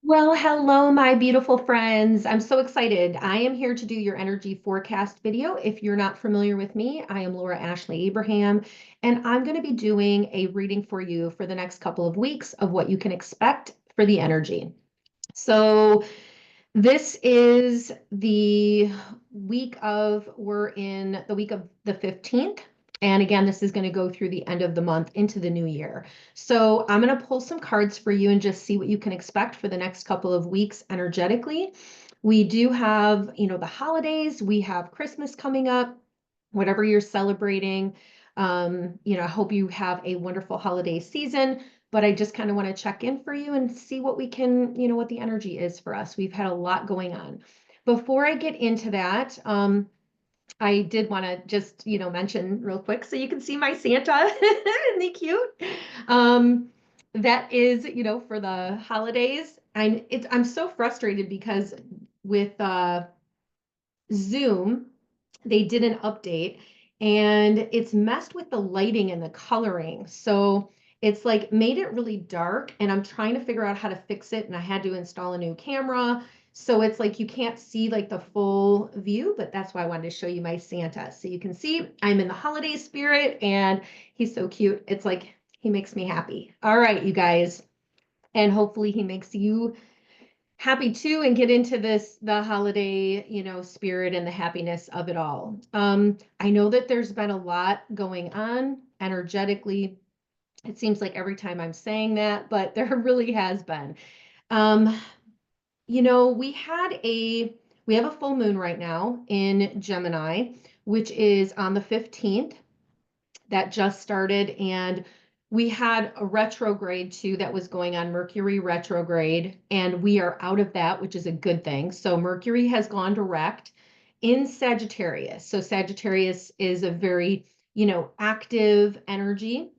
Well, hello, my beautiful friends. I'm so excited. I am here to do your energy forecast video. If you're not familiar with me, I am Laura Ashley Abraham, and I'm going to be doing a reading for you for the next couple of weeks of what you can expect for the energy. So, this is we're in the week of the 15th. And again, this is going to go through the end of the month into the new year. So I'm going to pull some cards for you and just see what you can expect for the next couple of weeks energetically. We do have, the holidays, we have Christmas coming up, whatever you're celebrating. I hope you have a wonderful holiday season, but I just kind of want to check in for you and see what we can, what the energy is for us. We've had a lot going on. Before I get into that, I did want to just, mention real quick so you can see my Santa. Isn't he cute? Um, that is, for the holidays. I'm so frustrated because with Zoom, they did an update and it's messed with the lighting and the coloring. So it's like made it really dark and I'm trying to figure out how to fix it. And I had to install a new camera. So it's like you can't see like the full view, but that's why I wanted to show you my Santa. So you can see I'm in the holiday spirit and he's so cute. It's like he makes me happy. All right, you guys. And hopefully he makes you happy too and get into the holiday spirit and the happiness of it all. I know that there's been a lot going on energetically. It seems like every time I'm saying that, but there really has been. um you know we had a we have a full moon right now in Gemini, which is on the 15th. That just started, and we had a retrograde too that was going on, Mercury retrograde, and we are out of that, which is a good thing. So Mercury has gone direct in Sagittarius. So Sagittarius is a very, active energy.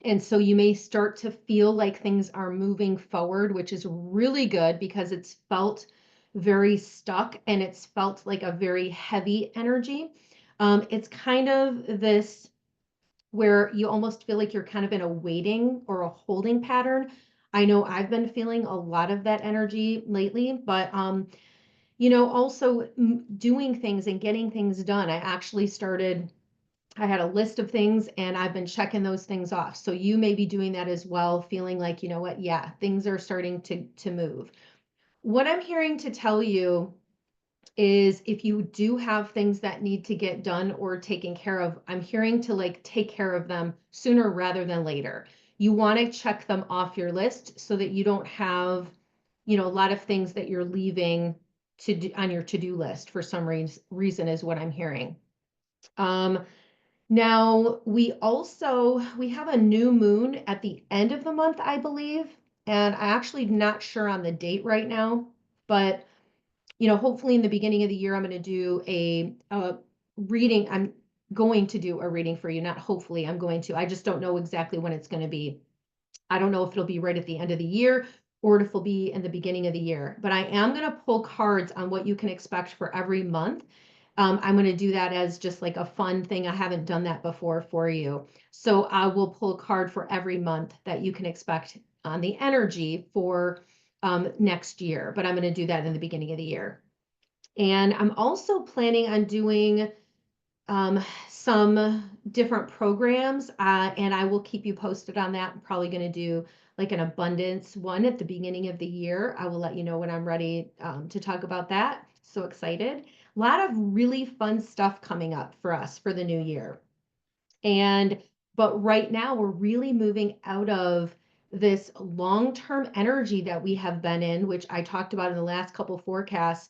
And so you may start to feel like things are moving forward, which is really good because it's felt very stuck and it's felt like a very heavy energy. It's kind of this where you almost feel like you're kind of in a waiting or a holding pattern. I know I've been feeling a lot of that energy lately, but also doing things and getting things done. I had a list of things and I've been checking those things off. So you may be doing that as well, feeling like, you know what, yeah, things are starting to move. What I'm hearing to tell you is if you do have things that need to get done or taken care of, I'm hearing to like take care of them sooner rather than later. You want to check them off your list so that you don't have, a lot of things that you're leaving to do on your to-do list for some reason is what I'm hearing. Now we have a new moon at the end of the month, I believe, and I actually not sure on the date right now, but hopefully in the beginning of the year, I'm going to do a reading. I'm going to do a reading for you. Not hopefully, I'm going to. I just don't know exactly when it's going to be. I don't know if it'll be right at the end of the year or if it'll be in the beginning of the year. But I am going to pull cards on what you can expect for every month. I'm going to do that as just like a fun thing. I haven't done that before for you. So I will pull a card for every month that you can expect on the energy for next year. But I'm going to do that in the beginning of the year. And I'm also planning on doing some different programs, and I will keep you posted on that. I'm probably going to do like an abundance one at the beginning of the year. I will let you know when I'm ready to talk about that. So excited. A lot of really fun stuff coming up for us for the new year. But right now we're really moving out of this long-term energy that we have been in, which I talked about in the last couple forecasts,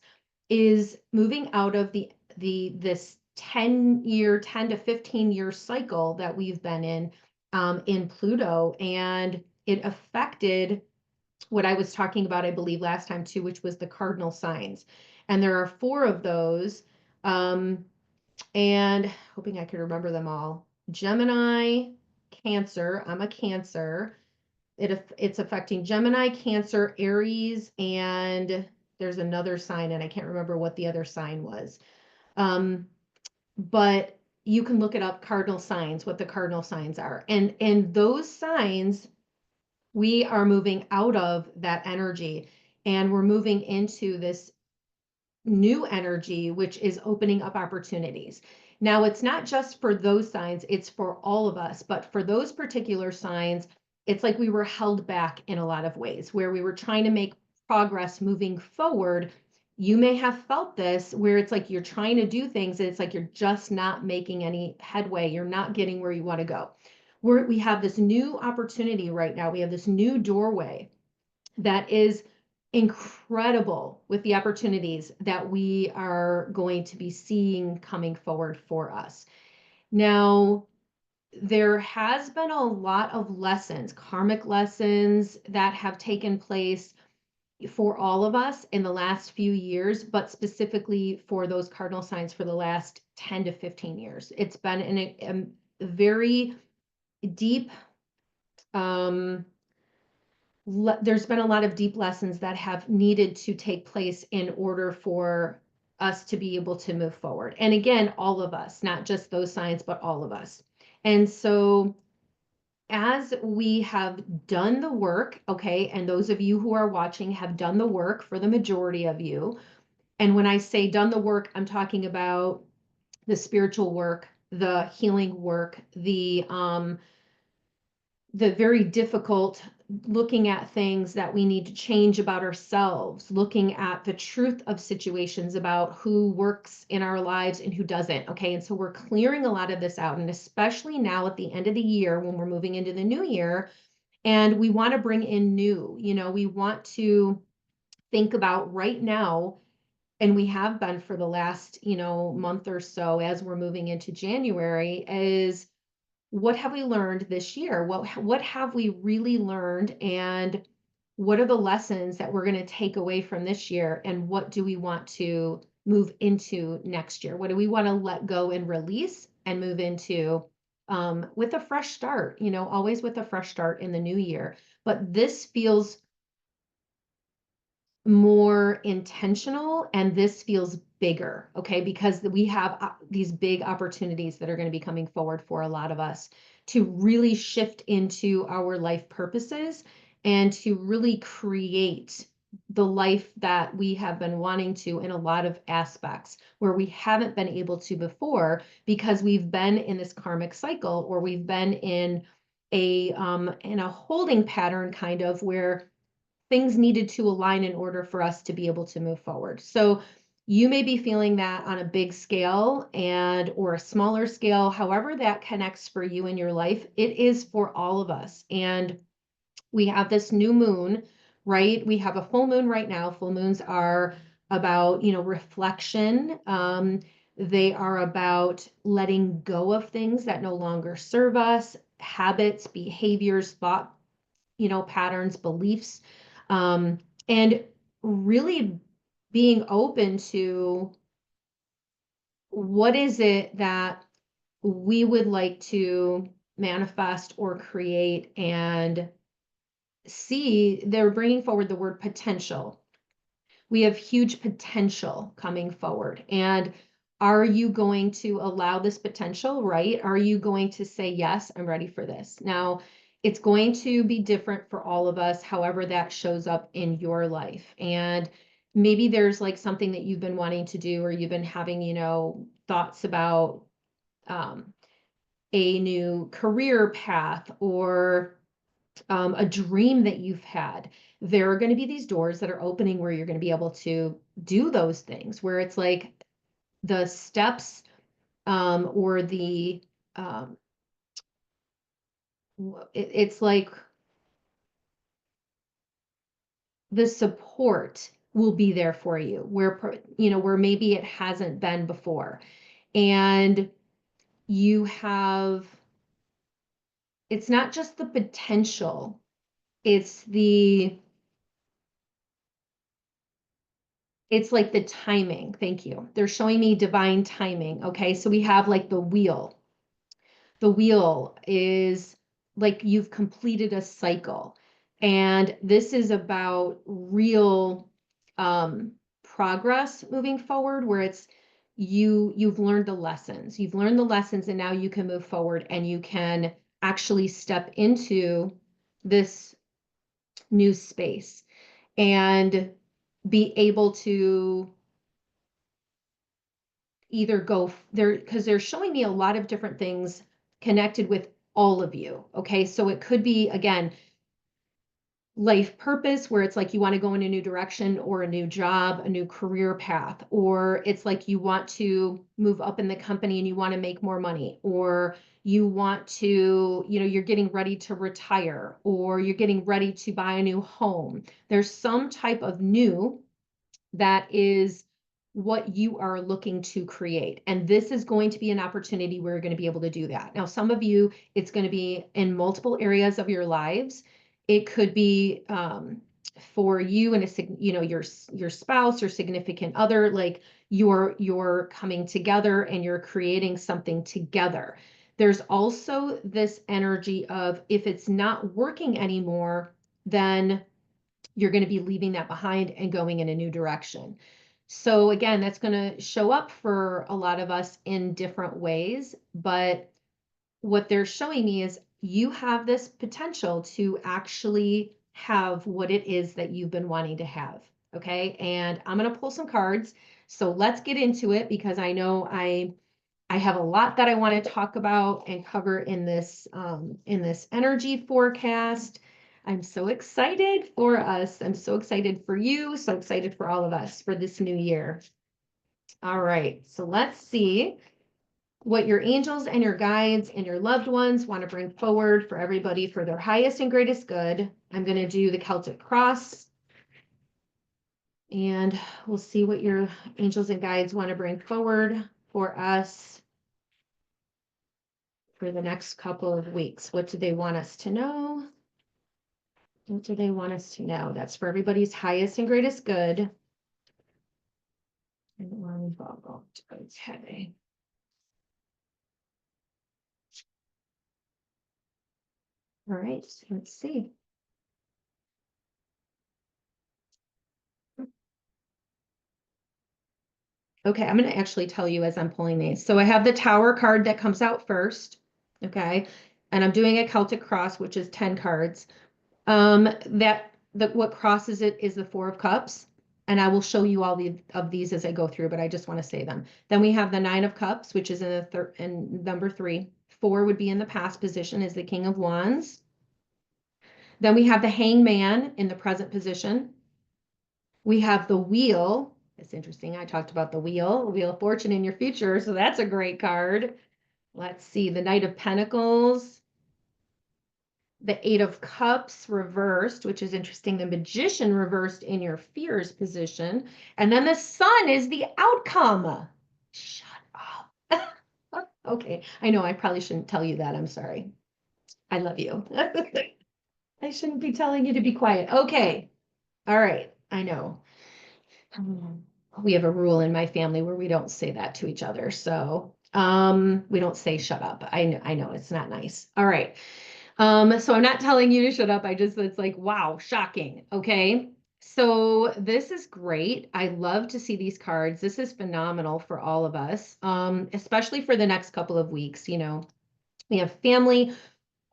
is moving out of this 10 to 15 year cycle that we've been in Pluto. And it affected what I was talking about, I believe, last time too, which was the cardinal signs. And there are four of those. And hoping I could remember them all. Gemini, Cancer. I'm a Cancer. It's affecting Gemini, Cancer, Aries, and there's another sign, and I can't remember what the other sign was. But you can look it up, cardinal signs, what the cardinal signs are. And those signs, we are moving out of that energy. and we're moving into this new energy, which is opening up opportunities. Now, it's not just for those signs, it's for all of us. But for those particular signs, it's like we were held back in a lot of ways where we were trying to make progress moving forward. You may have felt this where it's like you're trying to do things and it's like you're just not making any headway. You're not getting where you want to go. We have this new opportunity right now. We have this new doorway that is incredible with the opportunities that we are going to be seeing coming forward for us. Now, there has been a lot of lessons, karmic lessons that have taken place for all of us in the last few years, but specifically for those cardinal signs for the last 10 to 15 years. It's been a very deep, there's been a lot of deep lessons that have needed to take place in order for us to be able to move forward. And again, all of us, not just those signs, but all of us. And so as we have done the work, okay, and those of you who are watching have done the work for the majority of you. And when I say done the work, I'm talking about the spiritual work, the healing work, the very difficult looking at things that we need to change about ourselves, looking at the truth of situations about who works in our lives and who doesn't. Okay. And so we're clearing a lot of this out. And especially now at the end of the year, when we're moving into the new year, and we want to bring in new, we want to think about right now, and we have been for the last, month or so as we're moving into January, is what have we learned this year? What have we really learned? And what are the lessons that we're going to take away from this year? And what do we want to move into next year? What do we want to let go and release and move into with a fresh start, always with a fresh start in the new year. But this feels more intentional and this feels bigger, okay? Because we have these big opportunities that are going to be coming forward for a lot of us to really shift into our life purposes and to really create the life that we have been wanting to in a lot of aspects where we haven't been able to before because we've been in this karmic cycle, or we've been in a holding pattern kind of where things needed to align in order for us to be able to move forward. So you may be feeling that on a big scale or a smaller scale, however that connects for you in your life. It is for all of us. And we have this new moon, right? We have a full moon right now. Full moons are about, reflection. They are about letting go of things that no longer serve us, habits, behaviors, thought, patterns, beliefs, um, and really being open to what is it that we would like to manifest or create, and see. They're bringing forward the word potential. We have huge potential coming forward. And are you going to allow this potential, right? Are you going to say, yes, I'm ready for this? Now, it's going to be different for all of us, however that shows up in your life. And maybe there's like something that you've been wanting to do, or you've been having, thoughts about um, a new career path, or a dream that you've had. There are going to be these doors that are opening where you're going to be able to do those things, where it's like the steps, or um, it's like the support will be there for you where maybe it hasn't been before. And you have, it's not just the potential, it's it's like the timing. Thank you. They're showing me divine timing. Okay. So we have like the wheel. The wheel is like you've completed a cycle. And this is about real progress moving forward, where it's you've learned the lessons. You've learned the lessons, and now you can move forward and you can actually step into this new space. and be able to either go there, because they're showing me a lot of different things connected with all of you. Okay. So it could be, again, life purpose, where it's like you want to go in a new direction or a new job, a new career path, or it's like you want to move up in the company and you want to make more money, or you want to, you're getting ready to retire, or you're getting ready to buy a new home. There's some type of new that is what you are looking to create. And this is going to be an opportunity where you're going to be able to do that. Now, some of you, it's going to be in multiple areas of your lives. It could be for you and your spouse or significant other, like you're coming together and you're creating something together. There's also this energy of, if it's not working anymore, then you're going to be leaving that behind and going in a new direction. So again, that's going to show up for a lot of us in different ways, but what they're showing me is you have this potential to actually have what it is that you've been wanting to have. Okay. And I'm going to pull some cards. So let's get into it, because I know I have a lot that I want to talk about and cover in this energy forecast. I'm so excited for us. I'm so excited for you, so excited for all of us for this new year. All right, so let's see what your angels and your guides and your loved ones want to bring forward for everybody for their highest and greatest good. I'm going to do the Celtic cross, and we'll see what your angels and guides want to bring forward for us for the next couple of weeks. What do they want us to know? What do they want us to know? That's for everybody's highest and greatest good. Okay. All right, let's see. Okay, I'm going to actually tell you as I'm pulling these. So I have the Tower card that comes out first. Okay. And I'm doing a Celtic cross, which is 10 cards. What crosses it is the Four of Cups. And I will show you all of these as I go through, but I just want to say them. Then we have the Nine of Cups, which is in number 3. 4 would be in the past position, is the King of Wands. Then we have the Hangman in the present position. We have the Wheel. It's interesting. I talked about the Wheel of Fortune in your future. So that's a great card. Let's see. The Knight of Pentacles. The Eight of Cups reversed, which is interesting. The Magician reversed in your fears position. And then the Sun is the outcome. Shut up. Okay. I know I probably shouldn't tell you that. I'm sorry. I love you. I shouldn't be telling you to be quiet. Okay. All right. I know. We have a rule in my family where we don't say that to each other. So we don't say shut up. I know it's not nice. All right. So I'm not telling you to shut up. It's like, wow, shocking. Okay. So this is great. I love to see these cards. This is phenomenal for all of us, especially for the next couple of weeks. We have family.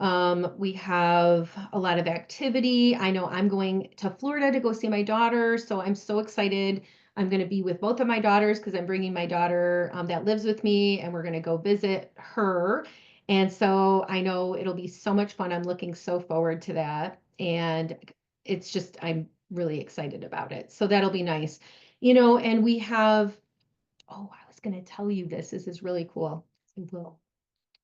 We have a lot of activity. I know I'm going to Florida to go see my daughter, so I'm so excited. I'm going to be with both of my daughters because I'm bringing my daughter that lives with me, and we're going to go visit her. And so I know it'll be so much fun. I'm looking so forward to that. And I'm really excited about it. So that'll be nice. And we have, oh, I was going to tell you this. This is really cool.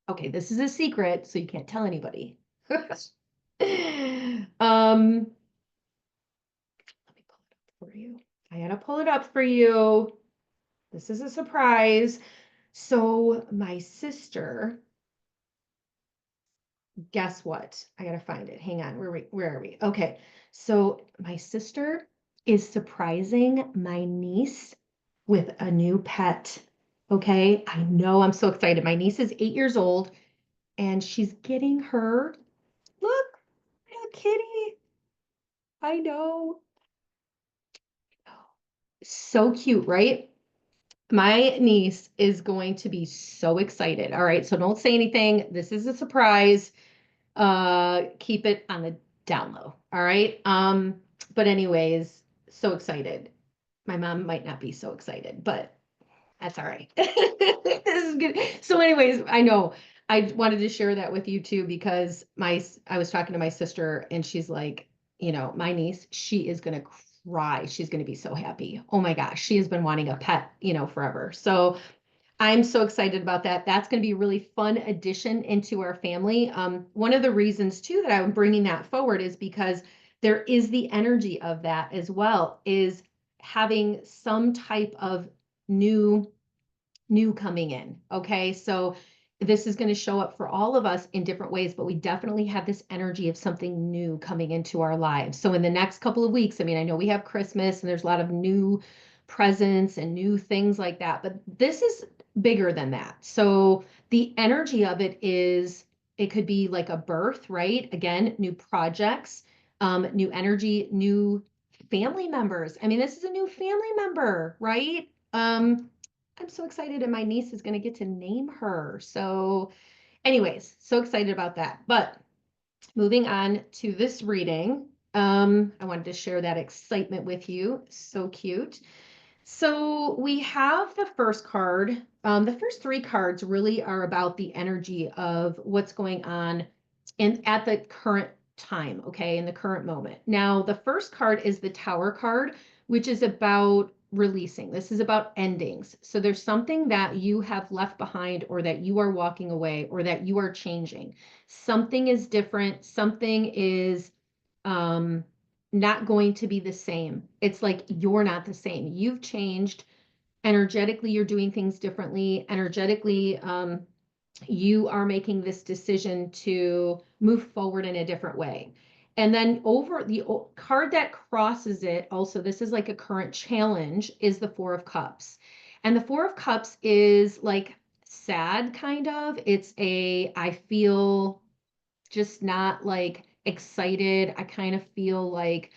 Okay, this is a secret, so you can't tell anybody. Let me pull it up for you. I gotta pull it up for you. This is a surprise. So my sister, guess what? I gotta find it. Hang on. Where are we? Okay. So my sister is surprising my niece with a new pet. Okay. I know, I'm so excited. My niece is 8 years old and she's getting her, look, a kitty. I know. So cute, right? My niece is going to be so excited. All right, so don't say anything. This is a surprise. Keep it on the down low. All right. But anyways, so excited. My mom might not be so excited, but that's all right. This is good. So anyways, I know I wanted to share that with you too because I was talking to my sister and she's like, my niece, she is going to cry. She's going to be so happy. Oh my gosh, she has been wanting a pet, forever. So I'm so excited about that. That's going to be a really fun addition into our family. One of the reasons too that I'm bringing that forward is because there is the energy of that as well, is having some type of new coming in. Okay. So this is going to show up for all of us in different ways, but we definitely have this energy of something new coming into our lives. So in the next couple of weeks, I mean, I know we have Christmas and there's a lot of new presents and new things like that, but this is bigger than that. So the energy of it is, it could be like a birth, right? Again, new projects, new energy, new family members. I mean, this is a new family member, right? I'm so excited, and my niece is going to get to name her. So, anyways, so excited about that. But moving on to this reading, I wanted to share that excitement with you. So cute. So we have the first card. The first three cards really are about the energy of what's going on at the current time, okay, in the current moment. Now, the first card is the Tower card, which is about releasing. This is about endings. So there's something that you have left behind, or that you are walking away, or that you are changing. Something is different. Something is um not going to be the same. It's like you're not the same. You've changed. Energetically, you're doing things differently. Energetically, you are making this decision to move forward in a different way. And then over the card that crosses it, also, this is like a current challenge, is the Four of Cups. And the Four of Cups is like sad, kind of. I feel just not like excited. I kind of feel like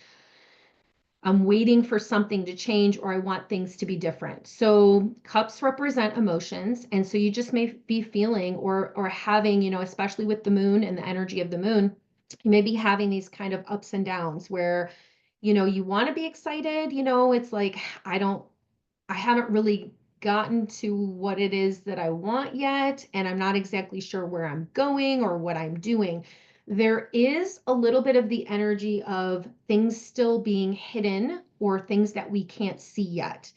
I'm waiting for something to change, or I want things to be different. So cups represent emotions. And so you just may be feeling or having, especially with the moon and the energy of the moon, you may be having these kind of ups and downs where, you want to be excited, it's like, I haven't really gotten to what it is that I want yet, and I'm not exactly sure where I'm going or what I'm doing. There is a little bit of the energy of things still being hidden, or things that we can't see yet.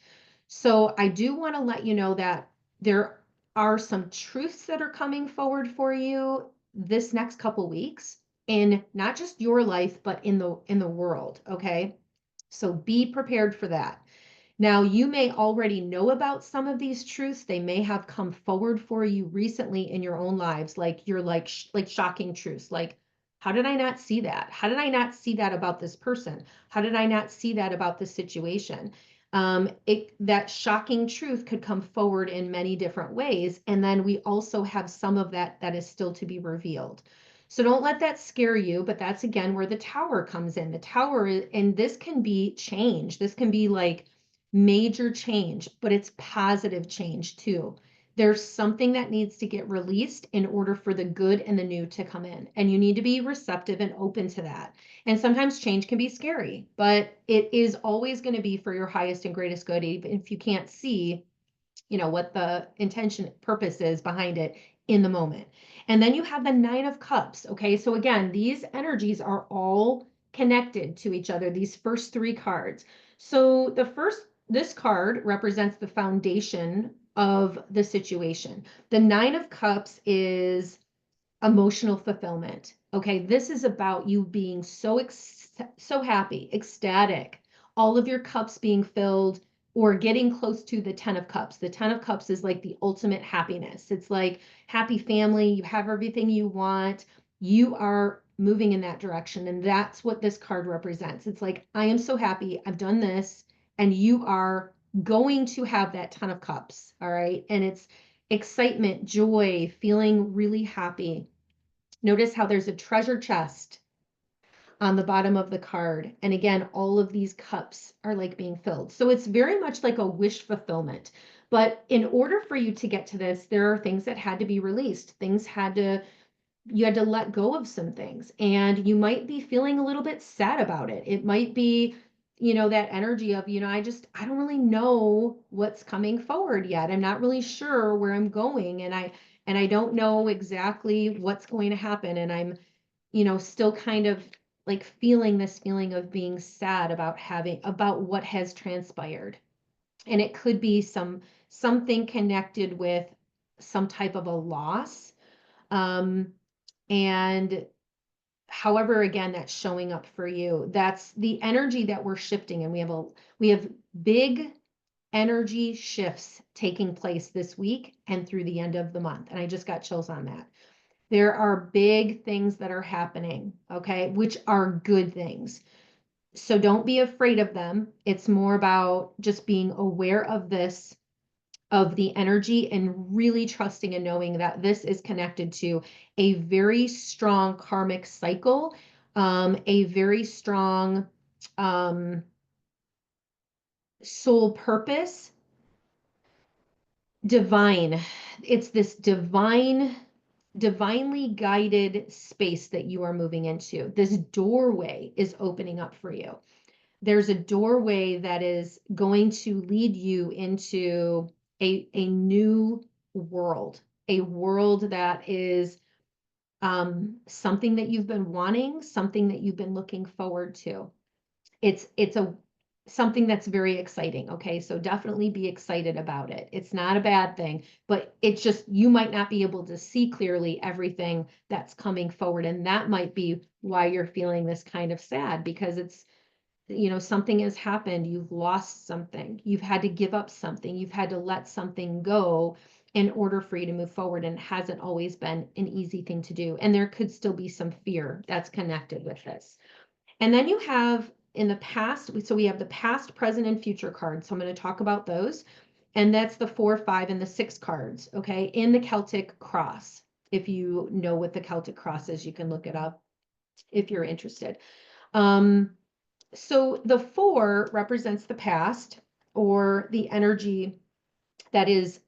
So I do want to let you know that there are some truths that are coming forward for you this next couple weeks, in not just your life, but in the world, okay? So be prepared for that. Now, you may already know about some of these truths. They may have come forward for you recently in your own lives, like you're like shocking truths. Like, how did I not see that? How did I not see that about this person? How did I not see that about this situation? That shocking truth could come forward in many different ways. And then we also have some of that is still to be revealed. So don't let that scare you, but that's again where the Tower comes in. The Tower and this can be change. This can be like major change, but it's positive change too. There's something that needs to get released in order for the good and the new to come in. And you need to be receptive and open to that. And sometimes change can be scary, but it is always going to be for your highest and greatest good, even if you can't see, what the intention purpose is behind it in the moment. And then you have the Nine of Cups. Okay. So again, these energies are all connected to each other, these first three cards. So this card represents the foundation of the situation. The Nine of Cups is emotional fulfillment. Okay, this is about you being so happy, ecstatic, all of your cups being filled, or getting close to the 10 of cups. The 10 of cups is like the ultimate happiness. It's like happy family, you have everything you want, you are moving in that direction, and that's what this card represents. It's like, I am so happy, I've done this, and you are going to have that 10 of cups. All right, and it's excitement, joy, feeling really happy. Notice how there's a treasure chest on the bottom of the card. And again, all of these cups are like being filled. So it's very much like a wish fulfillment. But in order for you to get to this, there are things that had to be released. Things had to you had to let go of some things, and you might be feeling a little bit sad about it. It might be, that energy of, I don't really know what's coming forward yet. I'm not really sure where I'm going, and I don't know exactly what's going to happen. And I'm, still kind of like feeling this feeling of being sad about what has transpired. And it could be something connected with some type of a loss. Um, and however, again, that's showing up for you, that's the energy that we're shifting. And we have big energy shifts taking place this week and through the end of the month. And I just got chills on that. There are big things that are happening, okay, which are good things. So don't be afraid of them. It's more about just being aware of this, of the energy, and really trusting and knowing that this is connected to a very strong karmic cycle, a very strong soul purpose, divine. It's this divinely guided space that you are moving into. This doorway is opening up for you. There's a doorway that is going to lead you into a new world, a world that is something that you've been wanting, something that you've been looking forward to. It's a something that's very exciting. Okay, so definitely be excited about it. It's not a bad thing, but it's just you might not be able to see clearly everything that's coming forward, and that might be why you're feeling this kind of sad, because it's, something has happened, you've lost something, you've had to give up something, you've had to let something go in order for you to move forward, and it hasn't always been an easy thing to do. And there could still be some fear that's connected with this. And then you have in the past, so we have the past, present, and future cards. So I'm going to talk about those. And that's the 4, 5, and the 6 cards, okay, in the Celtic cross. If you know what the Celtic cross is, you can look it up if you're interested. So the 4 represents the past, or the energy that is,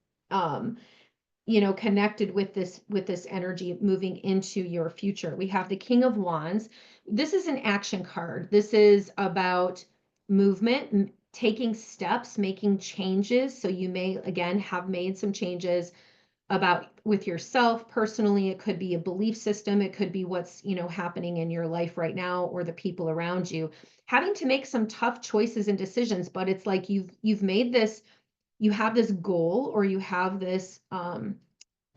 connected with this energy moving into your future. We have the King of Wands. This is an action card. This is about movement, taking steps, making changes. So you may, again, have made some changes about with yourself personally. It could be a belief system. It could be what's, happening in your life right now, or the people around you, having to make some tough choices and decisions. But it's like you've made this, you have this goal, or you have this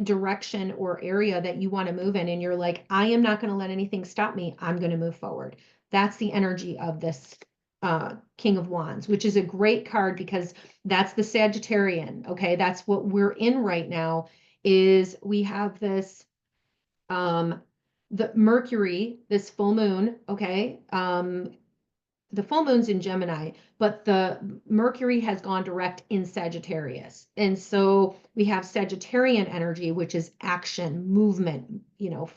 direction or area that you want to move in, and you're like, I am not going to let anything stop me. I'm going to move forward. That's the energy of this King of Wands, which is a great card because that's the Sagittarian. Okay, that's what we're in right now. Is we have this the Mercury, this full moon. Okay, the full moon's in Gemini, but the Mercury has gone direct in Sagittarius. And so we have Sagittarian energy, which is action, movement,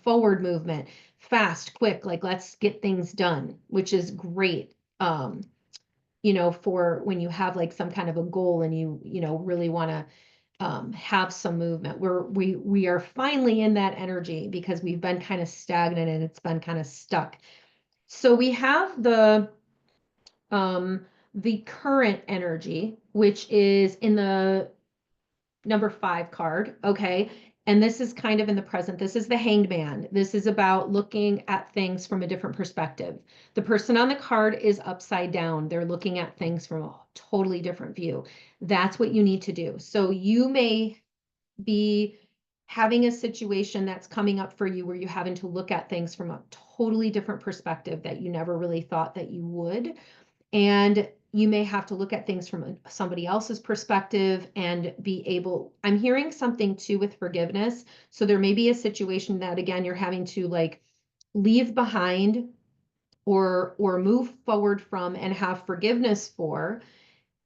forward movement, fast, quick, like let's get things done, which is great. For when you have like some kind of a goal, and you really want to have some movement. We are finally in that energy, because we've been kind of stagnant and it's been kind of stuck. So we have the current energy, which is in the number 5 card. Okay. And this is kind of in the present. This is the Hanged Man. This is about looking at things from a different perspective. The person on the card is upside down. They're looking at things from a totally different view. That's what you need to do. So you may be having a situation that's coming up for you where you're having to look at things from a totally different perspective that you never really thought that you would. And you may have to look at things from somebody else's perspective and be able, I'm hearing something too with forgiveness. So there may be a situation that, again, you're having to like leave behind, or move forward from and have forgiveness for.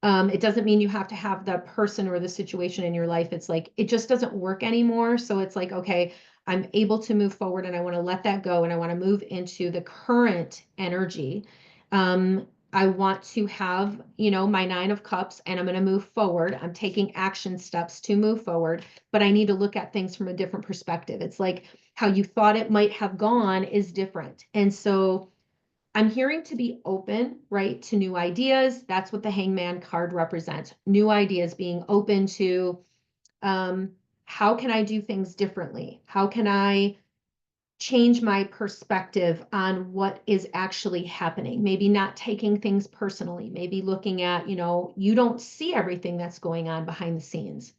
It doesn't mean you have to have the person or the situation in your life. It's like, it just doesn't work anymore. So it's like, okay, I'm able to move forward, and I want to let that go, and I want to move into the current energy. I want to have, my 9 of cups, and I'm going to move forward. I'm taking action steps to move forward, but I need to look at things from a different perspective. It's like how you thought it might have gone is different. And so I'm hearing to be open, right, to new ideas. That's what the Hangman card represents. New ideas, being open to, how can I do things differently? How can I change my perspective on what is actually happening? Maybe not taking things personally, maybe looking at, you don't see everything that's going on behind the scenes.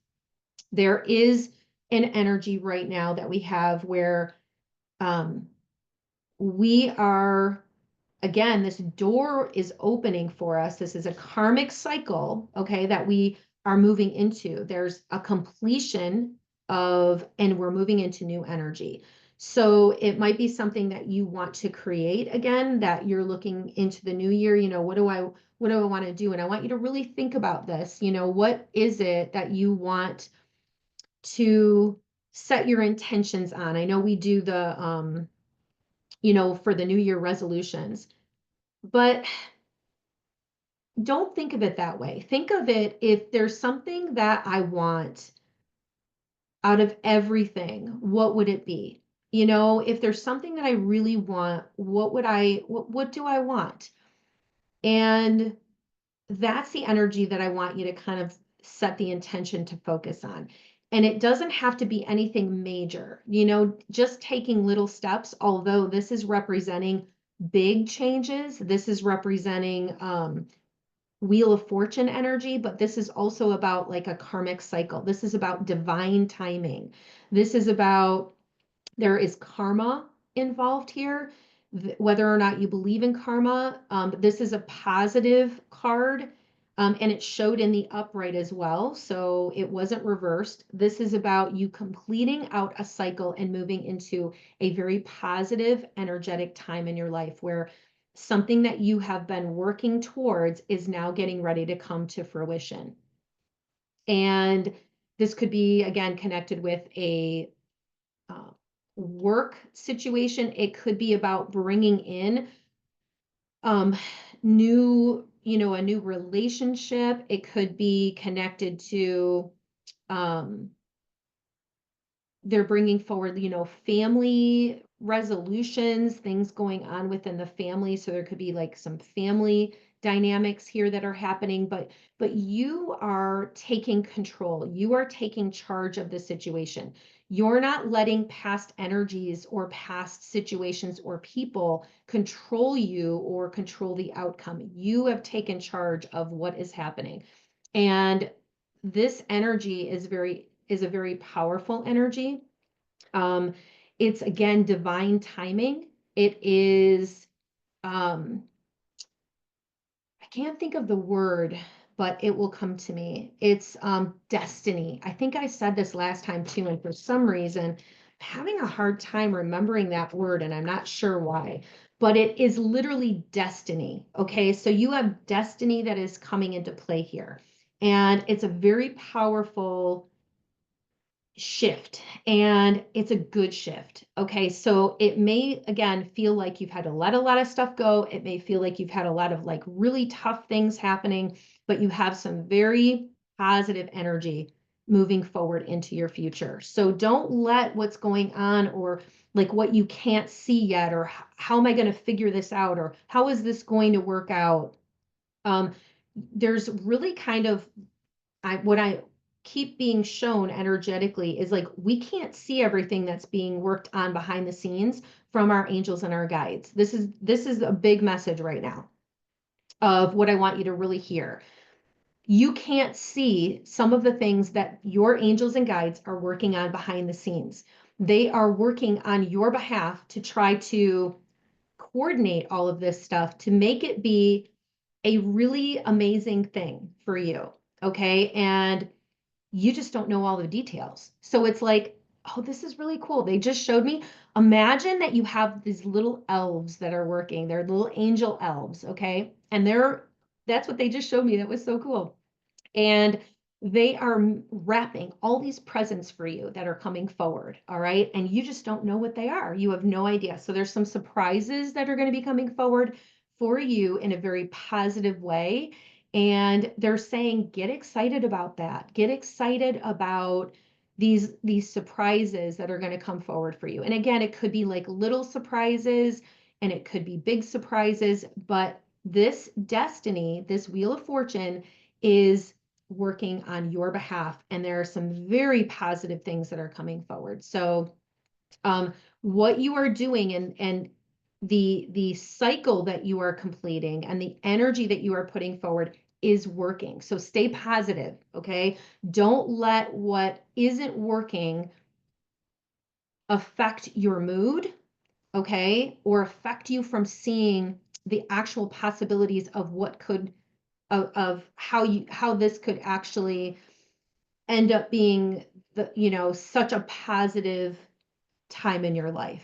There is an energy right now that we have where, um, we are, again, this door is opening for us. This is a karmic cycle, okay, that we are moving into. There's a completion of, and we're moving into new energy. So it might be something that you want to create again, that you're looking into the new year, what do I want to do? And I want you to really think about this. What is it that you want to set your intentions on? I know we do the, for the new year resolutions, but don't think of it that way. Think of it, if there's something that I want out of everything, what would it be? If there's something that I really want, what do I want? And that's the energy that I want you to kind of set the intention to focus on. And it doesn't have to be anything major, just taking little steps, although this is representing big changes. This is representing, Wheel of Fortune energy, but this is also about like a karmic cycle. This is about divine timing. This is about, there is karma involved here, whether or not you believe in karma. This is a positive card, and it showed in the upright as well, so it wasn't reversed. This is about you completing out a cycle and moving into a very positive, energetic time in your life where something that you have been working towards is now getting ready to come to fruition. And this could be, again, connected with a work situation. It could be about bringing in, new, a new relationship. It could be connected to, um, they're bringing forward, family resolutions, things going on within the family. So there could be like some family dynamics here that are happening, but you are taking control. You are taking charge of the situation. You're not letting past energies or past situations or people control you or control the outcome. You have taken charge of what is happening. And this energy is a very powerful energy. Um, it's, again, divine timing. It is, I can't think of the word, but it will come to me. It's, destiny. I think I said this last time too, and for some reason, I'm having a hard time remembering that word, and I'm not sure why. But it is literally destiny. Okay, so you have destiny that is coming into play here, and it's a very powerful shift, and it's a good shift. Okay, so it may, again, feel like you've had to let a lot of stuff go. It may feel like you've had a lot of like really tough things happening, but you have some very positive energy moving forward into your future. So don't let what's going on, or like what you can't see yet, or how am I going to figure this out, or how is this going to work out? There's really kind of, what I keep being shown energetically is like we can't see everything that's being worked on behind the scenes from our angels and our guides. This is a big message right now of what I want you to really hear. You can't see some of the things that your angels and guides are working on behind the scenes. They are working on your behalf to try to coordinate all of this stuff to make it be a really amazing thing for you. Okay. And you just don't know all the details. So it's like, oh, this is really cool. They just showed me. Imagine that you have these little elves that are working. They're little angel elves, okay? And that's what they just showed me. That was so cool. And they are wrapping all these presents for you that are coming forward, all right? And you just don't know what they are. You have no idea. So there's some surprises that are going to be coming forward for you in a very positive way. And they're saying, get excited about that. Get excited about these surprises that are going to come forward for you. And again, it could be like little surprises and it could be big surprises, but this destiny, this Wheel of Fortune is working on your behalf. And there are some very positive things that are coming forward. So what you are doing and the cycle that you are completing and the energy that you are putting forward is working. So stay positive, okay? Don't let what isn't working affect your mood, okay? Or affect you from seeing the actual possibilities of what could of how this could actually end up being such a positive time in your life.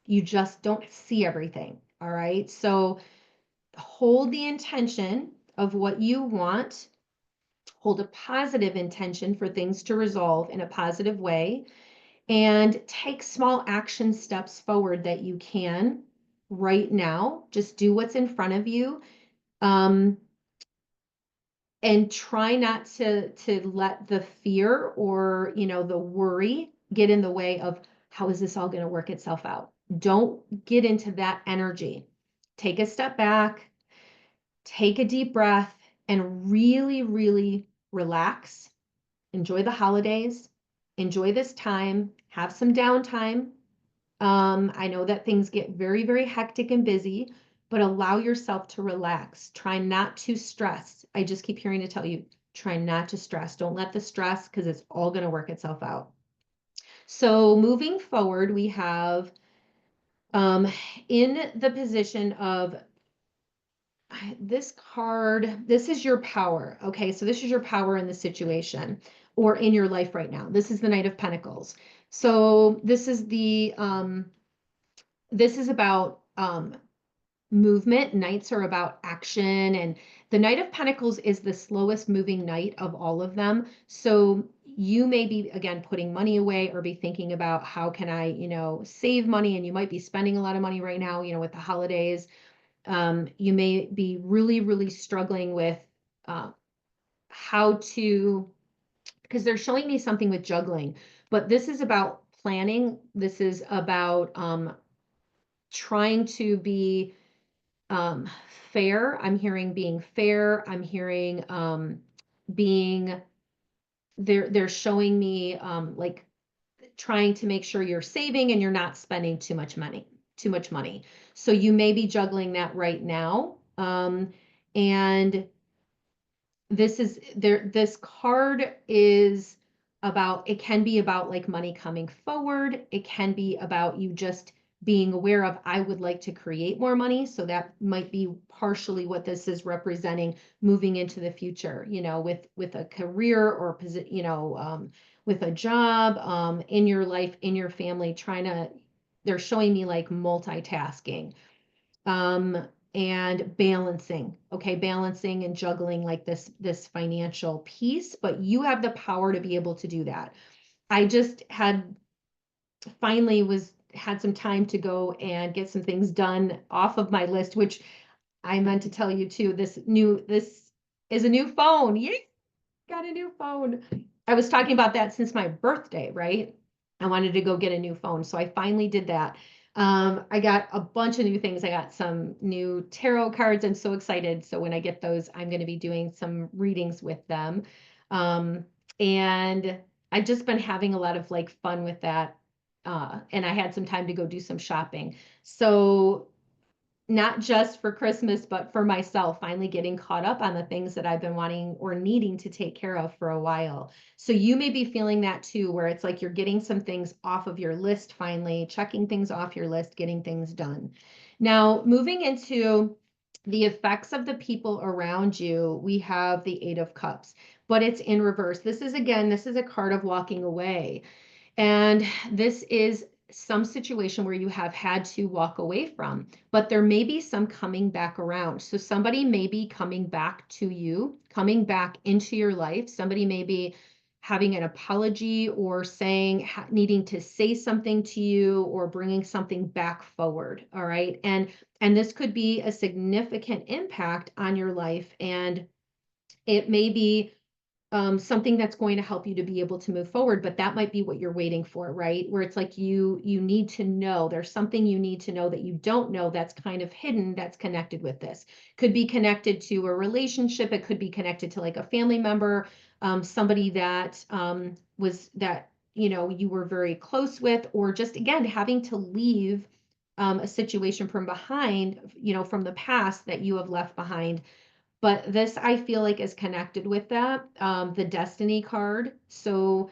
You just don't see everything. All right. So hold the intention of what you want, hold a positive intention for things to resolve in a positive way, and take small action steps forward that you can right now. Just do what's in front of you. And try not to let the fear or the worry get in the way of how is this all going to work itself out. Don't get into that energy. Take a step back, take a deep breath, and really, really relax. Enjoy the holidays, enjoy this time, have some downtime. I know that things get very, very hectic and busy, but allow yourself to relax. Try not to stress. I just keep hearing to tell you, try not to stress. Don't let the stress, because it's all going to work itself out. So moving forward, we have in the position of this card, this is your power. Okay, so this is your power in the situation or in your life right now. This is the Knight of Pentacles. So this is about movement. Knights are about action, and the Knight of Pentacles is the slowest moving knight of all of them. So you may be, again, putting money away or be thinking about how can I, save money, and you might be spending a lot of money right now, with the holidays. You may be really, really struggling with how to, because they're showing me something with juggling, but this is about planning. This is about trying to be fair. I'm hearing being fair. I'm hearing being they're showing me like trying to make sure you're saving and you're not spending too much money. So you may be juggling that right now. And this card is about, it can be about like money coming forward. It can be about you just being aware of, I would like to create more money. So that might be partially what this is representing moving into the future, with a career or with a job, in your life, in your family, they're showing me like multitasking. Um, and balancing, okay, balancing and juggling like this financial piece, but you have the power to be able to do that. I just had some time to go and get some things done off of my list, which I meant to tell you too. This is a new phone. Yay, got a new phone. I was talking about that since my birthday, right? I wanted to go get a new phone, so I finally did that. I got a bunch of new things. I got some new tarot cards. I'm so excited. So when I get those, I'm going to be doing some readings with them. And I've just been having a lot of like fun with that. And I had some time to go do some shopping. So not just for Christmas, but for myself, finally getting caught up on the things that I've been wanting or needing to take care of for a while. So you may be feeling that too, where it's like you're getting some things off of your list, finally checking things off your list, getting things done. Now, moving into the effects of the people around you, we have the Eight of Cups, but it's in reverse. This is a card of walking away. And this is some situation where you have had to walk away from, but there may be some coming back around. So somebody may be coming back to you, coming back into your life. Somebody may be having an apology or saying, needing to say something to you or bringing something back forward. All right. And this could be a significant impact on your life. And it may be something that's going to help you to be able to move forward, but that might be what you're waiting for, right? Where it's like you need to know, there's something you need to know that you don't know that's kind of hidden, that's connected with this. Could be connected to a relationship, it could be connected to like a family member, somebody that was that you were very close with, or just again having to leave a situation from behind, from the past that you have left behind. But this, I feel like, is connected with that, the destiny card. So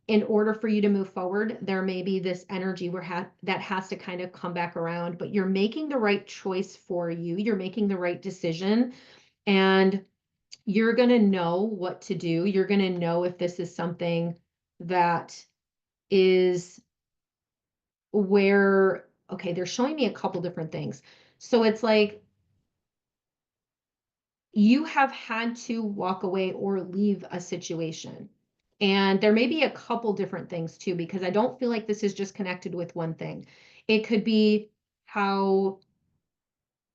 in order for you to move forward, there may be this energy that has to kind of come back around, but you're making the right choice for you. You're making the right decision, and you're going to know what to do. You're going to know if this is something that is where, okay, they're showing me a couple different things. So it's like, you have had to walk away or leave a situation. And there may be a couple different things too, because I don't feel like this is just connected with one thing. It could be how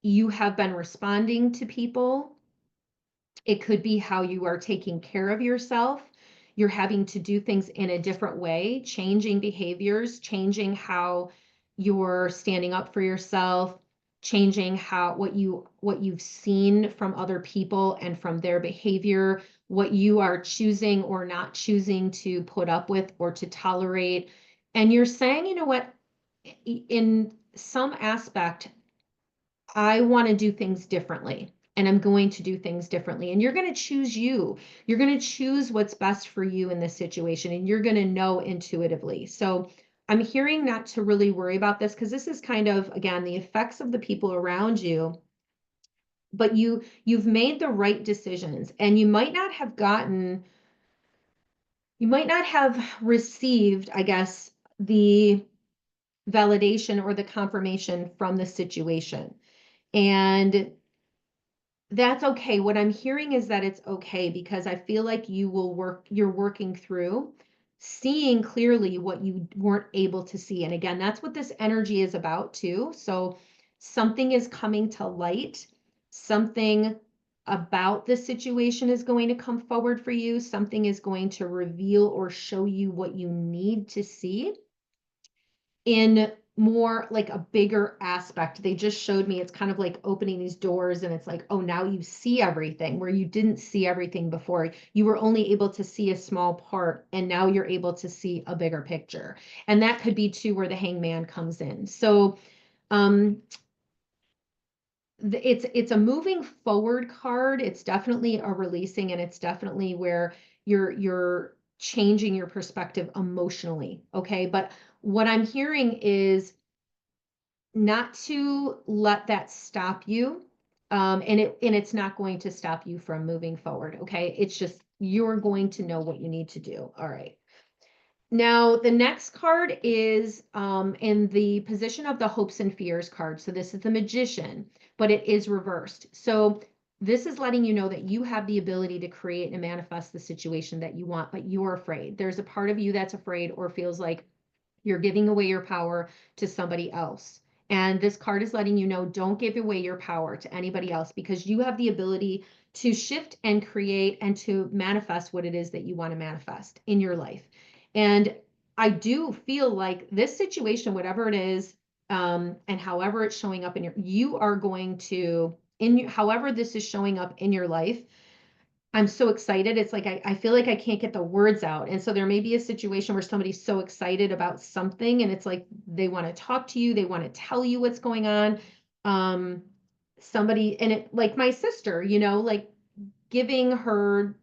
you have been responding to people. It could be how you are taking care of yourself. You're having to do things in a different way, changing behaviors, changing how you're standing up for yourself, changing how what you've seen from other people and from their behavior, what you are choosing or not choosing to put up with or to tolerate. And you're saying, you know what, in some aspect, I want to do things differently, and I'm going to do things differently. And you're going to choose you. You're going to choose what's best for you in this situation, and you're going to know intuitively. So I'm hearing not to really worry about this, because this is kind of, again, the effects of the people around you. But you've made the right decisions, and you might not have received, I guess, the validation or the confirmation from the situation. And that's okay. What I'm hearing is that it's okay, because I feel like you're working through seeing clearly what you weren't able to see. And again, that's what this energy is about too. So something is coming to light, something about the situation is going to come forward for you, something is going to reveal or show you what you need to see in more like a bigger aspect. They just showed me it's kind of like opening these doors, and it's like, oh, now you see everything where you didn't see everything before. You were only able to see a small part, and now you're able to see a bigger picture. And that could be too where the hangman comes in. So um it's a moving forward card. It's definitely a releasing, and it's definitely where you're changing your perspective emotionally. Okay, but what I'm hearing is not to let that stop you. And it's not going to stop you from moving forward. Okay, it's just you're going to know what you need to do. All right. Now, the next card is in the position of the hopes and fears card. So this is the magician, but it is reversed. So this is letting you know that you have the ability to create and manifest the situation that you want, but you're afraid. There's a part of you that's afraid or feels like you're giving away your power to somebody else. And this card is letting you know, don't give away your power to anybody else, because you have the ability to shift and create and to manifest what it is that you want to manifest in your life. And I do feel like this situation, whatever it is, and however it's showing up you are going to, however this is showing up in your life, I'm so excited. It's like I feel like I can't get the words out. And so there may be a situation where somebody's so excited about something, and it's like they want to talk to you, they want to tell you what's going on. Um, somebody, and it, like my sister, like giving her,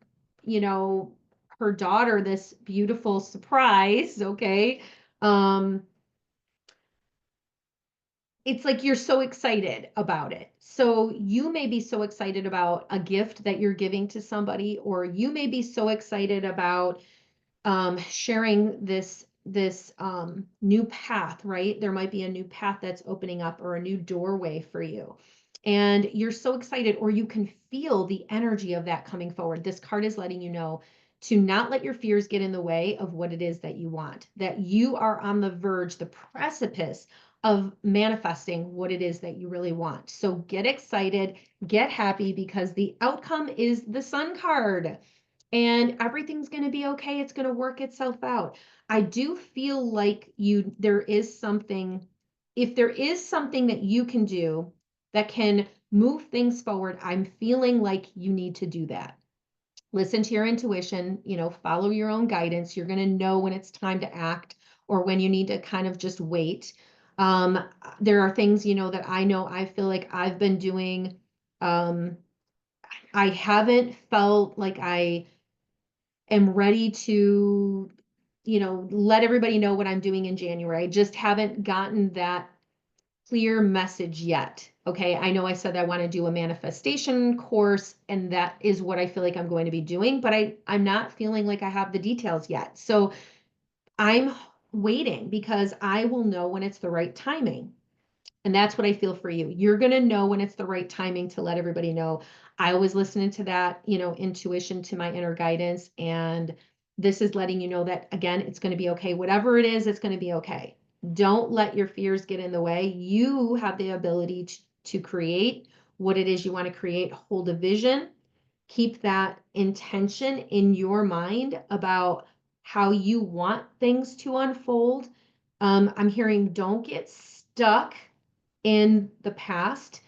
you know, her daughter this beautiful surprise, okay? Um, it's like you're so excited about it. So you may be so excited about a gift that you're giving to somebody, or you may be so excited about sharing this new path, right? There might be a new path that's opening up, or a new doorway for you. And you're so excited, or you can feel the energy of that coming forward. This card is letting you know, to not let your fears get in the way of what it is that you want, that you are on the verge, the precipice of manifesting what it is that you really want. So get excited, get happy, because the outcome is the Sun card and everything's going to be okay. It's going to work itself out. I do feel like there is something, if there is something that you can do that can move things forward, I'm feeling like you need to do that. Listen to your intuition, follow your own guidance. You're going to know when it's time to act or when you need to kind of just wait. Um, there are things, that I know I feel like I've been doing. Um, I haven't felt like I am ready to, let everybody know what I'm doing in January. I just haven't gotten that clear message yet. Okay. I know I said I want to do a manifestation course, and that is what I feel like I'm going to be doing, but I'm not feeling like I have the details yet. So I'm waiting because I will know when it's the right timing. And that's what I feel for you. You're going to know when it's the right timing to let everybody know. I was listening to that, intuition, to my inner guidance. And this is letting you know that, again, it's going to be okay. Whatever it is, it's going to be okay. Don't let your fears get in the way. You have the ability to create what it is you want to create. Hold a vision. Keep that intention in your mind about how you want things to unfold. I'm hearing don't get stuck in the past.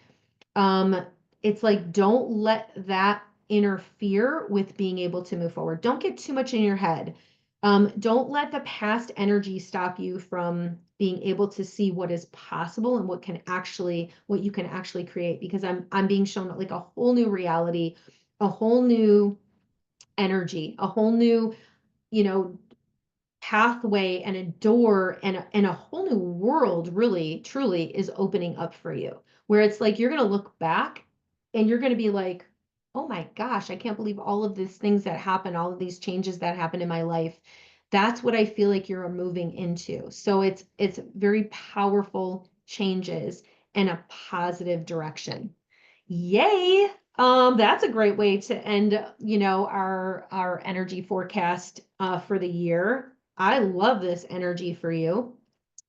Um, it's like, don't let that interfere with being able to move forward. Don't get too much in your head. Don't let the past energy stop you from being able to see what is possible and what you can actually create, because I'm being shown like a whole new reality, a whole new energy, a whole new, you know, pathway and a door and a whole new world really truly is opening up for you, where it's like you're going to look back and you're going to be like, oh my gosh, I can't believe all of these things that happen, all of these changes that happen in my life. That's what I feel like you're moving into. So it's very powerful changes in a positive direction. Yay. That's a great way to end, our energy forecast for the year. I love this energy for you,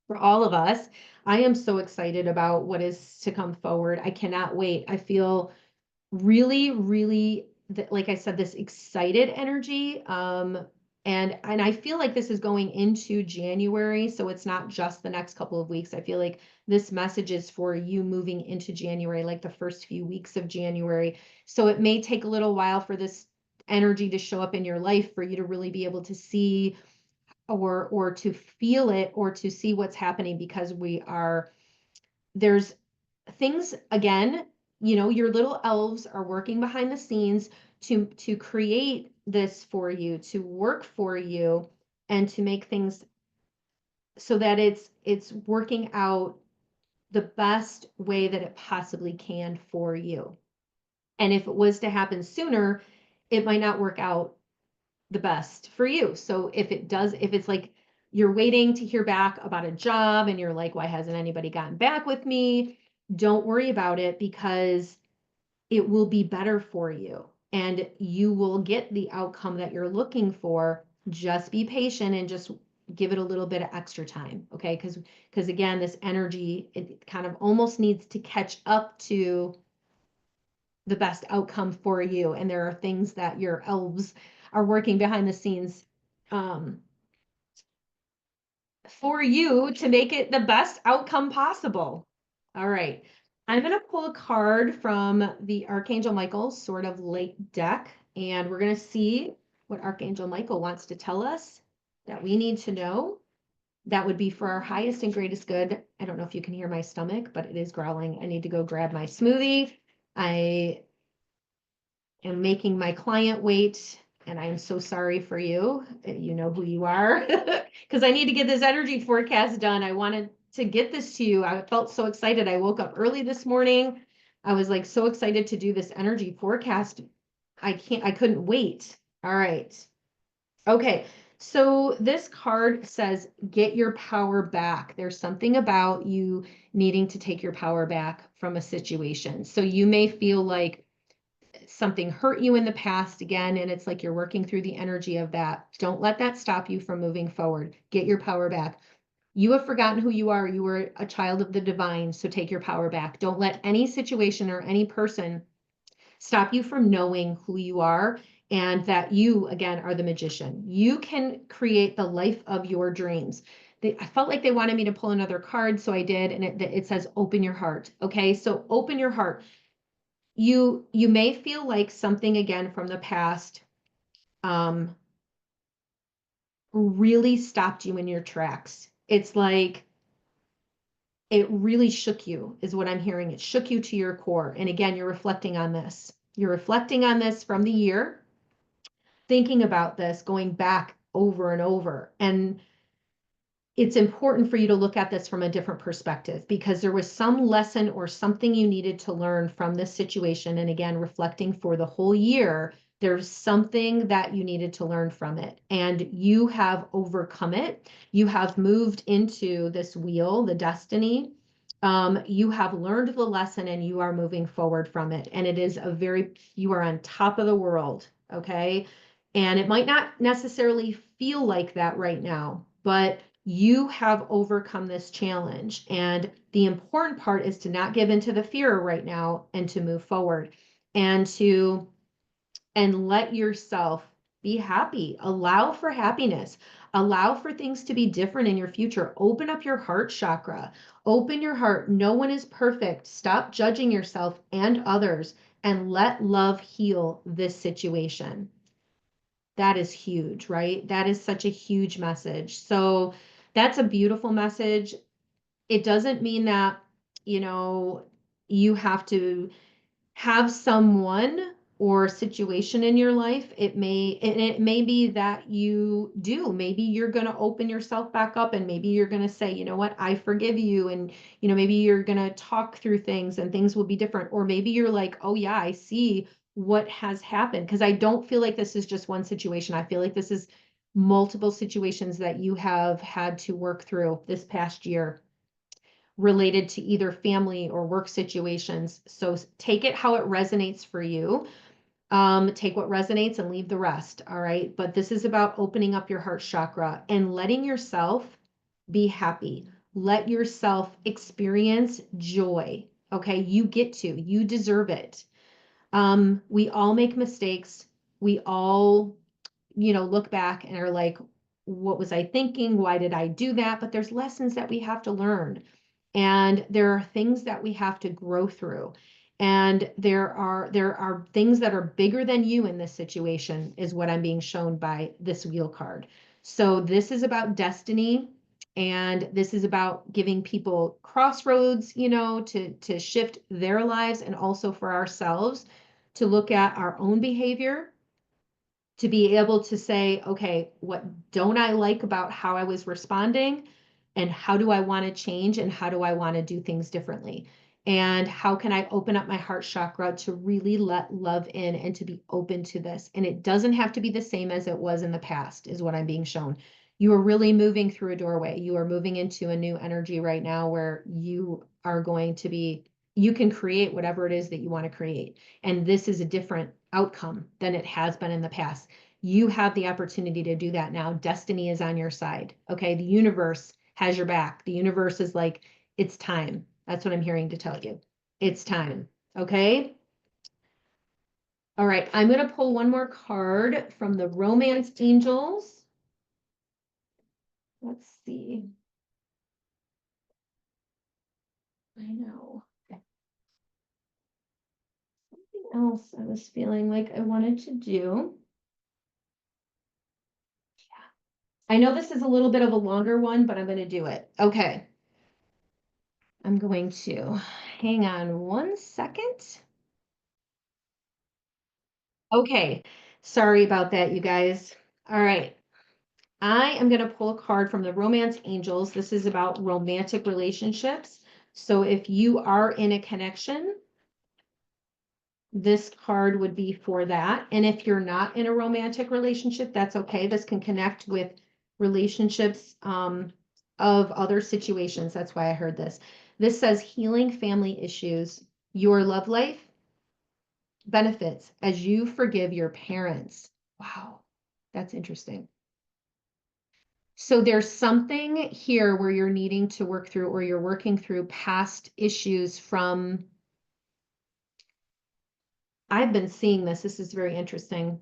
for all of us. I am so excited about what is to come forward. I cannot wait. I feel really, really, like I said, this excited energy. And I feel like this is going into January, so it's not just the next couple of weeks. I feel like this message is for you moving into January, like the first few weeks of January. So it may take a little while for this energy to show up in your life, for you to really be able to see or to feel it or to see what's happening, because there's things, again, your little elves are working behind the scenes to create this for you, to work for you, and to make things so that it's working out the best way that it possibly can for you. And if it was to happen sooner, it might not work out the best for you. So if it's like you're waiting to hear back about a job and you're like, why hasn't anybody gotten back with me? Don't worry about it, because it will be better for you and you will get the outcome that you're looking for. Just be patient and just give it a little bit of extra time. Okay. Because again, this energy, it kind of almost needs to catch up to the best outcome for you. And there are things that your elves are working behind the scenes um, for you to make it the best outcome possible. All right. I'm going to pull a card from the Archangel Michael sort of late deck, and we're going to see what Archangel Michael wants to tell us that we need to know. That would be for our highest and greatest good. I don't know if you can hear my stomach, but it is growling. I need to go grab my smoothie. I am making my client wait, and I'm so sorry for you. You know who you are, because I need to get this energy forecast done. I wanted to get this to you. I felt so excited. I woke up early this morning. I was like so excited to do this energy forecast. I couldn't wait. All right. Okay. So this card says, get your power back. There's something about you needing to take your power back from a situation. So you may feel like something hurt you in the past again, and it's like you're working through the energy of that. Don't let that stop you from moving forward. Get your power back. You have forgotten who you are. You were a child of the divine, so take your power back. Don't let any situation or any person stop you from knowing who you are and that you, again, are the magician. You can create the life of your dreams. I felt like they wanted me to pull another card, so I did, and it says open your heart. Okay, so open your heart. You may feel like something again from the past um, really stopped you in your tracks. It's like it really shook you, is what I'm hearing. It shook you to your core. And again, you're reflecting on this. You're reflecting on this from the year, thinking about this, going back over and over. And it's important for you to look at this from a different perspective because there was some lesson or something you needed to learn from this situation. And again, reflecting for the whole year, there's something that you needed to learn from it. And you have overcome it. You have moved into this wheel, the destiny. You have learned the lesson and you are moving forward from it. And it is you are on top of the world. Okay. And it might not necessarily feel like that right now, but you have overcome this challenge. And the important part is to not give into the fear right now and to move forward and let yourself be happy. Allow for happiness. Allow for things to be different in your future. Open up your heart chakra. Open your heart. No one is perfect. Stop judging yourself and others and let love heal this situation. That is huge, right? That is such a huge message. So that's a beautiful message. It doesn't mean that, you know, you have to have someone or situation in your life. It may be that you do. Maybe you're going to open yourself back up and maybe you're going to say, you know what, I forgive you. And, maybe you're going to talk through things and things will be different. Or maybe you're like, oh yeah, I see what has happened. Because I don't feel like this is just one situation. I feel like this is multiple situations that you have had to work through this past year related to either family or work situations. So take it how it resonates for you. Take what resonates and leave the rest. All right. But this is about opening up your heart chakra and letting yourself be happy. Let yourself experience joy. Okay. You deserve it. We all make mistakes. We all, look back and are like, what was I thinking? Why did I do that? But there's lessons that we have to learn. And there are things that we have to grow through. And there are things that are bigger than you in this situation, is what I'm being shown by this wheel card. So this is about destiny. And this is about giving people crossroads, to shift their lives and also for ourselves to look at our own behavior, to be able to say, okay, what don't I like about how I was responding? And how do I want to change? And how do I want to do things differently? And how can I open up my heart chakra to really let love in and to be open to this? And it doesn't have to be the same as it was in the past, is what I'm being shown. You are really moving through a doorway. You are moving into a new energy right now where you can create whatever it is that you want to create. And this is a different outcome than it has been in the past. You have the opportunity to do that now. Destiny is on your side. Okay. The universe has your back. The universe is like, it's time. That's what I'm hearing to tell you. It's time. Okay. All right. I'm going to pull one more card from the Romance Angels. Let's see. I know. Something else I was feeling like I wanted to do. I know this is a little bit of a longer one, but I'm going to do it. Okay. I'm going to hang on one second. Okay. Sorry about that, you guys. All right. I am going to pull a card from the Romance Angels. This is about romantic relationships. So if you are in a connection, this card would be for that. And if you're not in a romantic relationship, that's okay. This can connect with relationships of other situations. That's why I heard this. This says healing family issues, your love life, benefits as you forgive your parents. Wow, that's interesting. So there's something here where you're needing to work through, or you're working through past issues from, I've been seeing this. This is very interesting.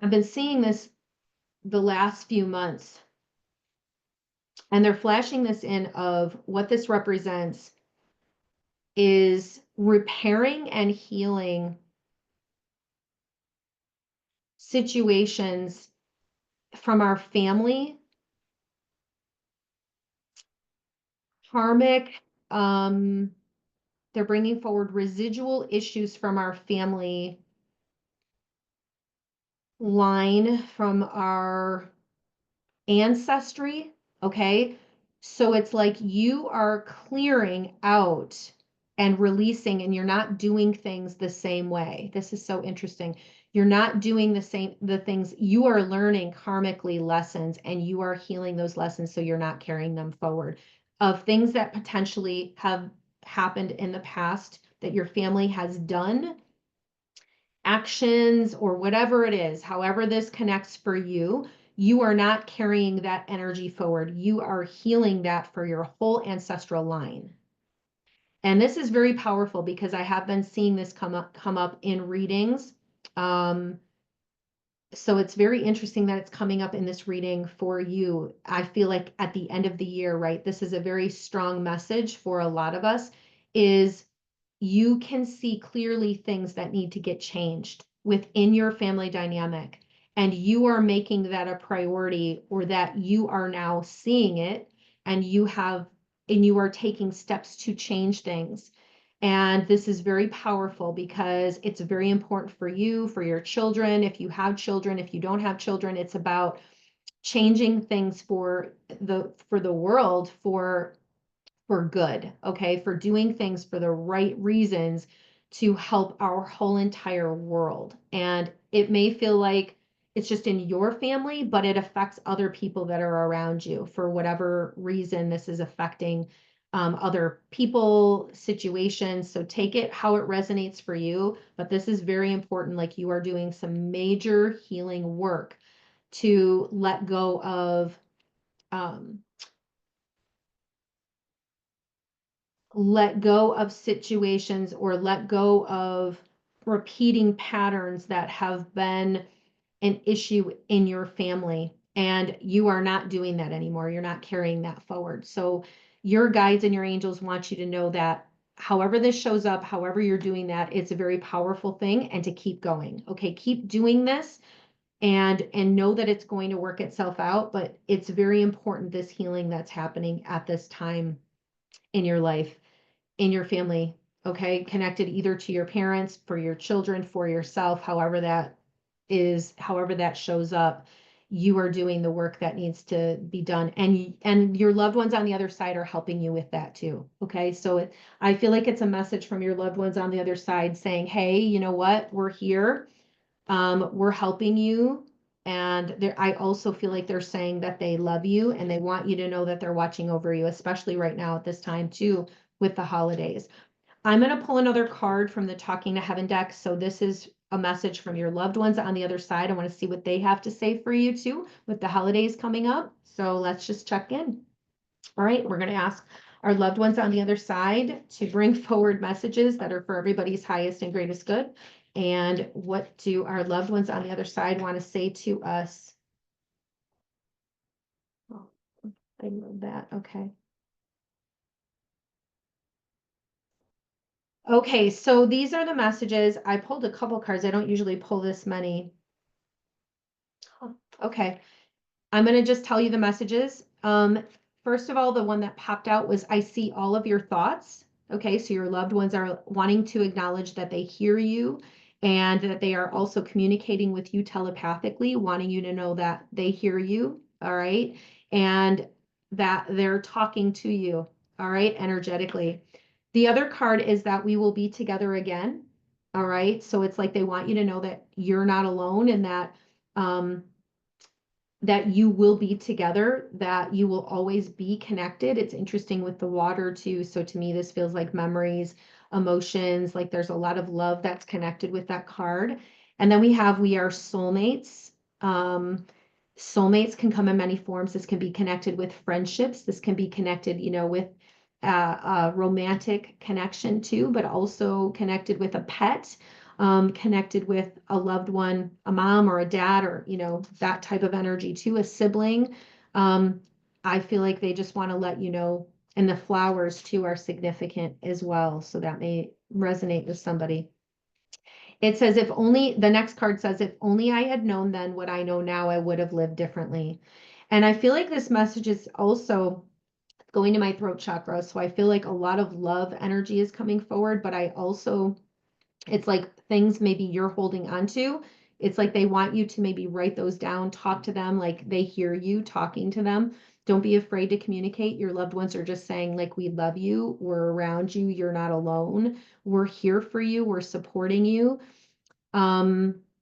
I've been seeing this the last few months, and they're flashing this in of what this represents is repairing and healing situations from our family, karmic, they're bringing forward residual issues from our family line, from our ancestry. Okay. So it's like you are clearing out and releasing, and you're not doing things the same way. This is so interesting. You're not doing the things. You are learning karmically lessons, and you are healing those lessons, so you're not carrying them forward, of things that potentially have happened in the past that your family has done, actions, or whatever it is, however this connects for you. You are not carrying that energy forward. You are healing that for your whole ancestral line. And this is very powerful because I have been seeing this come up in readings. Um, so it's very interesting that it's coming up in this reading for you. I feel like at the end of the year, right? This is a very strong message for a lot of us, is you can see clearly things that need to get changed within your family dynamic. And you are making that a priority, or that you are now seeing it, and you are taking steps to change things. And this is very powerful because it's very important for you, for your children. If you have children, if you don't have children, it's about changing things for the world, for good, okay, for doing things for the right reasons to help our whole entire world. And it may feel like it's just in your family, but it affects other people that are around you. For whatever reason, this is affecting other people, situations. So take it how it resonates for you. But this is very important. Like, you are doing some major healing work to um, let go of situations, or let go of repeating patterns that have been an issue in your family. And you are not doing that anymore. You're not carrying that forward. So your guides and your angels want you to know that however this shows up, however you're doing that, it's a very powerful thing, and to keep going. Okay, keep doing this, and know that it's going to work itself out. But it's very important, this healing that's happening at this time in your life, in your family, okay? Connected either to your parents, for your children, for yourself, however that is, however that shows up, you are doing the work that needs to be done. And your loved ones on the other side are helping you with that too, okay? So I feel like it's a message from your loved ones on the other side saying, hey, you know what? We're here. We're helping you. And I also feel like they're saying that they love you, and they want you to know that they're watching over you, especially right now at this time too, with the holidays. I'm going to pull another card from the Talking to Heaven deck. So this is a message from your loved ones on the other side. I want to see what they have to say for you too, with the holidays coming up. So let's just check in. All right, we're going to ask our loved ones on the other side to bring forward messages that are for everybody's highest and greatest good. And what do our loved ones on the other side want to say to us? Oh, I love that. Okay. Okay, so these are the messages. I pulled a couple cards. I don't usually pull this many. Huh. Okay. I'm going to just tell you the messages. First of all, the one that popped out was, I see all of your thoughts. Okay, so your loved ones are wanting to acknowledge that they hear you, and that they are also communicating with you telepathically, wanting you to know that they hear you. All right. And that they're talking to you. All right, energetically. The other card is that we will be together again. All right. So it's like they want you to know that you're not alone, and um, that you will be together, that you will always be connected. It's interesting with the water too. So to me, this feels like memories, emotions. Like there's a lot of love that's connected with that card. And then we have we are soulmates. Um, Soulmates can come in many forms. This can be connected with friendships. This can be connected, with a romantic connection too, but also connected with a pet, connected with a loved one, a mom or a dad, or, that type of energy too, a sibling. Um, I feel like they just want to let you know, and the flowers too are significant as well. So that may resonate with somebody. It says, if only, the next card says, if only I had known then what I know now, I would have lived differently. And I feel like this message is also going to my throat chakra. So I feel like a lot of love energy is coming forward, but I also, it's like things maybe you're holding on to. It's like they want you to maybe write those down, talk to them, like they hear you talking to them. Don't be afraid to communicate. Your loved ones are just saying, like, we love you, we're around you, you're not alone, we're here for you, we're supporting you.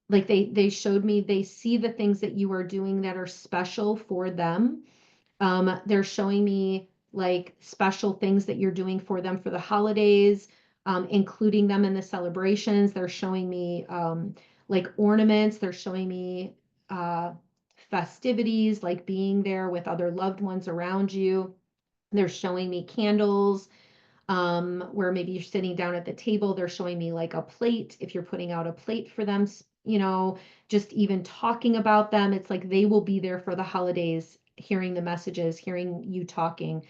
Like they showed me they see the things that you are doing that are special for them. They're showing me like special things that you're doing for them for the holidays, including them in the celebrations. They're showing me like ornaments. They're showing me uh, festivities, like being there with other loved ones around you. They're showing me candles, where maybe you're sitting down at the table, they're showing me like a plate. If you're putting out a plate for them, just even talking about them, it's like they will be there for the holidays, hearing the messages, hearing you talking,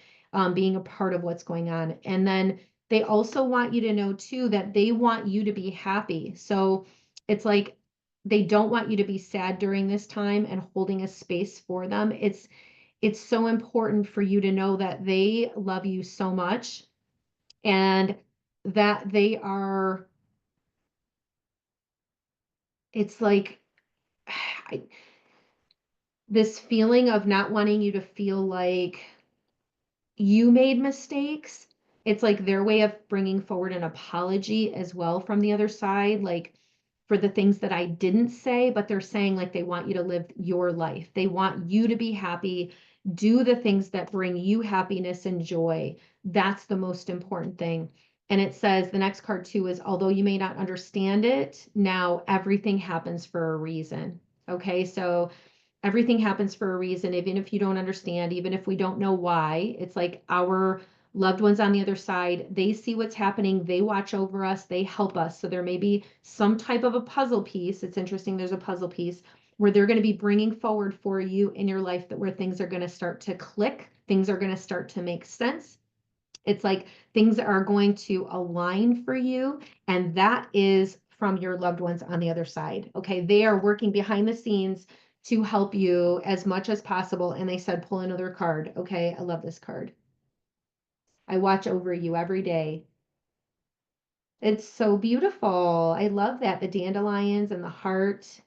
being a part of what's going on. And then they also want you to know too that they want you to be happy. So it's like they don't want you to be sad during this time, and holding a space for them. It's so important for you to know that they love you so much, and that they are, it's like I, this feeling of not wanting you to feel like you made mistakes. It's like their way of bringing forward an apology as well from the other side, like for the things that I didn't say, but they're saying like they want you to live your life. They want you to be happy, do the things that bring you happiness and joy. That's the most important thing. And it says the next card too is, although you may not understand it now, everything happens for a reason. Okay, so everything happens for a reason, even if you don't understand, even if we don't know why. It's like our loved ones on the other side, they see what's happening, they watch over us, they help us. So there may be some type of a puzzle piece. It's interesting, there's a puzzle piece where they're going to be bringing forward for you in your life, that where things are going to start to click, things are going to start to make sense. It's like things are going to align for you, and that is from your loved ones on the other side. Okay, they are working behind the scenes to help you as much as possible. And they said, pull another card. Okay, I love this card. I watch over you every day. It's so beautiful. I love that. The dandelions and the heart.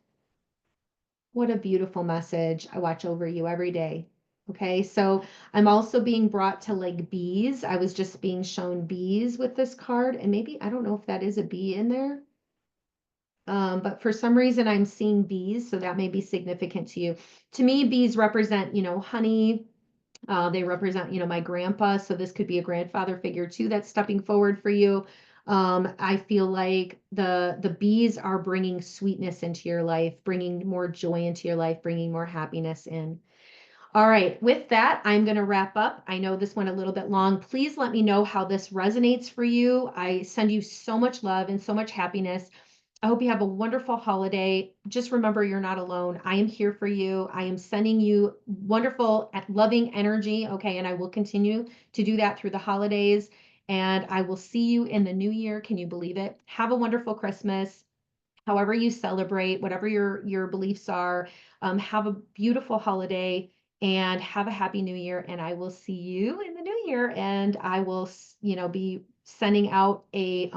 What a beautiful message. I watch over you every day. Okay, so I'm also being brought to like bees. I was just being shown bees with this card, and maybe I don't know if that is a bee in there. But for some reason I'm seeing bees, so that may be significant to you. To me, bees represent, honey. They represent, my grandpa. So this could be a grandfather figure too that's stepping forward for you. I feel like the bees are bringing sweetness into your life, bringing more joy into your life, bringing more happiness in. All right, with that, I'm going to wrap up. I know this went a little bit long. Please let me know how this resonates for you. I send you so much love and so much happiness. I hope you have a wonderful holiday. Just remember, you're not alone. I am here for you. I am sending you wonderful, loving energy. Okay, and I will continue to do that through the holidays. And I will see you in the new year. Can you believe it? Have a wonderful Christmas, however you celebrate, whatever your beliefs are. Have a beautiful holiday, and have a happy new year. And I will see you in the new year. And I will, be sending out a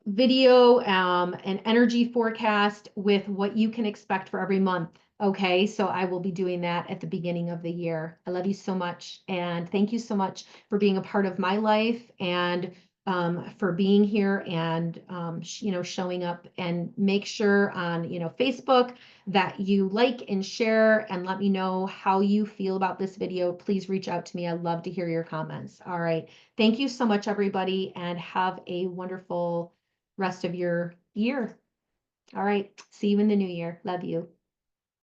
video, an energy forecast with what you can expect for every month. Okay, so I will be doing that at the beginning of the year. I love you so much, and thank you so much for being a part of my life and for being here and, showing up, and make sure on, Facebook that you like and share and let me know how you feel about this video. Please reach out to me. I love to hear your comments. All right. Thank you so much, everybody, and have a wonderful rest of your year. All right. See you in the new year. Love you.